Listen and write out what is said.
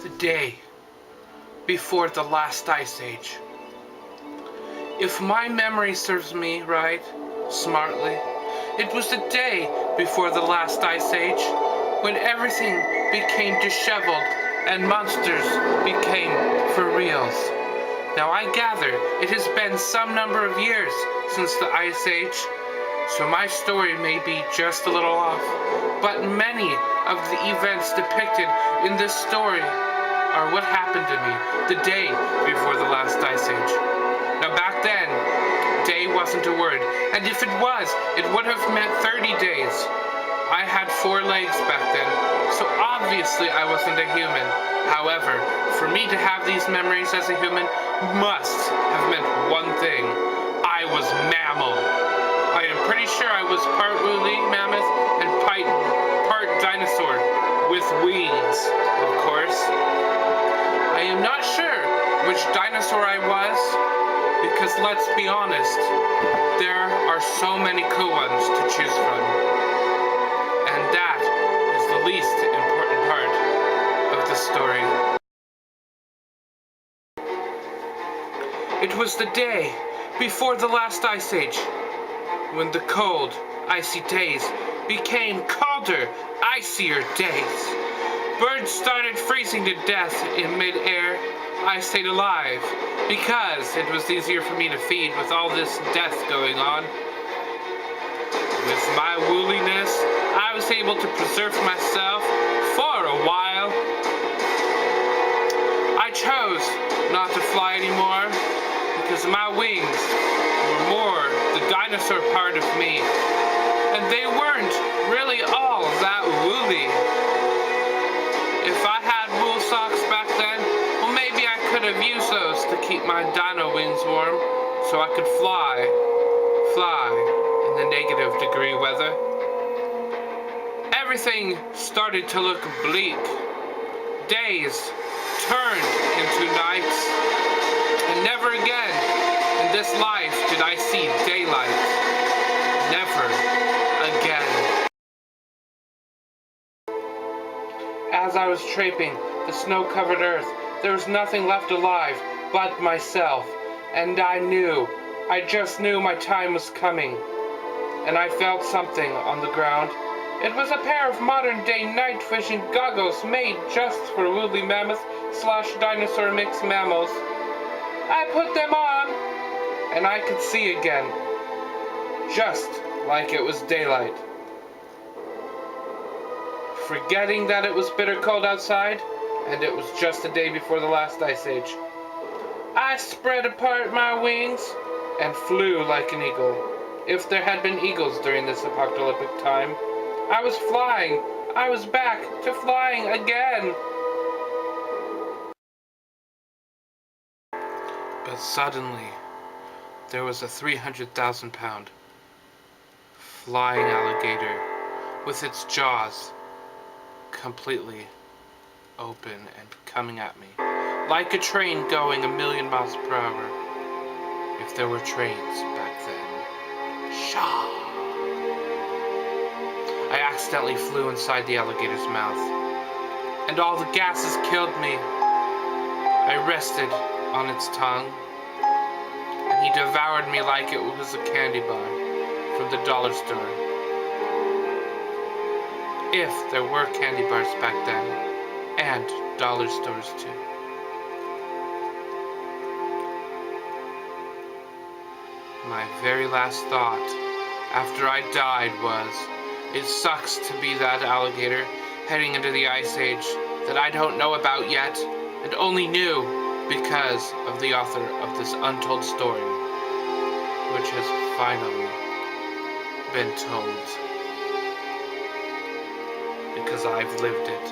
the day before the last ice age. If my memory serves me right, smartly, it was the day before the last ice age when everything became disheveled and monsters became for reals. Now I gather it has been some number of years since the ice age, so my story may be just a little off, but many of the events depicted in this story are what happened to me the day before the last ice age. Now back then, day wasn't a word, and if it was, it would have meant 30 days. I had 4 legs back then, so obviously I wasn't a human. However, for me to have these memories as a human must have meant one thing. I was mammal. I am pretty sure I was part woolly mammoth and part dinosaur, with wings, of course. I am not sure which dinosaur I was, because let's be honest, there are so many cool ones to choose from. And that is the least important part of the story. It was the day before the last ice age, when the cold, icy days became colder, icier days. Birds started freezing to death in mid-air. I stayed alive because it was easier for me to feed with all this death going on. With my wooliness, I was able to preserve myself for a while. I chose not to fly anymore because my wings were more the dinosaur part of me, and they weren't really all that woolly. If I had wool socks back then, well, maybe I could have used those to keep my dino wings warm so I could fly in the -degree weather. Everything started to look bleak. Days turned into nights, and never again in this life did I see daylight. Never again. As I was traipsing the snow-covered earth, there was nothing left alive but myself, and I just knew my time was coming. And I felt something on the ground. It was a pair of modern-day night fishing goggles made just for woolly mammoth / dinosaur mixed mammals. I put them on, and I could see again, just like it was daylight. Forgetting that it was bitter cold outside, and it was just the day before the last ice age, I spread apart my wings and flew like an eagle. If there had been eagles during this apocalyptic time, I was flying. I was back to flying again. But suddenly, there was a 300,000-pound flying alligator with its jaws completely open and coming at me like a train going 1,000,000 miles per hour. If there were trains back then. Shaw! I accidentally flew inside the alligator's mouth, and all the gases killed me. I rested on its tongue, and he devoured me like it was a candy bar from the dollar store. If there were candy bars back then, and dollar stores too. My very last thought after I died was, it sucks to be that alligator heading into the ice age that I don't know about yet, and only knew because of the author of this untold story, which has finally been told. Because I've lived it.